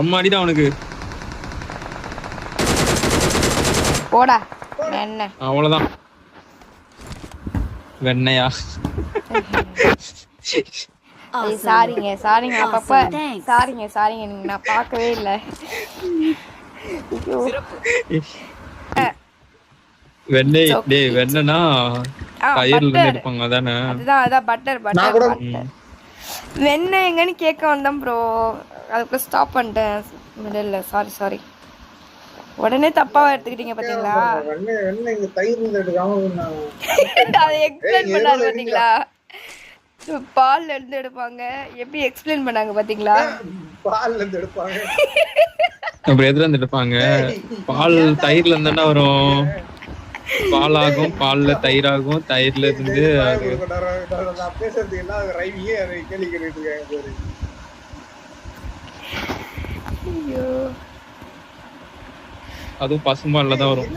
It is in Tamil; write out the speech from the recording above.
அம்மாடிதான் அவனுக்கு. போடா என்ன அவ்வளவுதான். வெண்ணையா? சாரிங்க சாரிங்க அப்பப்ப சாரிங்க சாரிங்க நான் பார்க்கவே இல்லை. வெண்ணெய் டேய் வெண்ணனா தயிர்ல இருந்து எடுப்பாங்க அதானே? அதான் பட்டர் பட்டர் வெண்ணெய் எங்கன்னு கேட்க வந்தேன் ப்ரோ. அதுக்கு ஸ்டாப் பண்ணிட்டேன் மிடில். Sorry sorry. உடனே தப்பாவா எடுத்துக்கிட்டீங்க பாத்தீங்களா? அதை எக்ஸ்பிளைன் பண்ணாரு பாத்தீங்களா? பால்ல இருந்து எடுப்பாங்க. எப்படி எக்ஸ்பிளைன் பண்ணாங்க பாத்தீங்களா? பால்ல இருந்து எடுப்பாங்க. அப்புறம் எதுல இருந்து எடுப்பாங்க? பால் தயிர்ல இருந்து தானே வரும். பால் ஆகும், பால்ல தயிர் ஆகும், தயிர்ல இருந்து பேசுறது எல்லாம் ரைவியே கேள்வி கேட்டுட்டு இருக்காங்க. அதுவும் பசும்பால்ல தான் வரும்.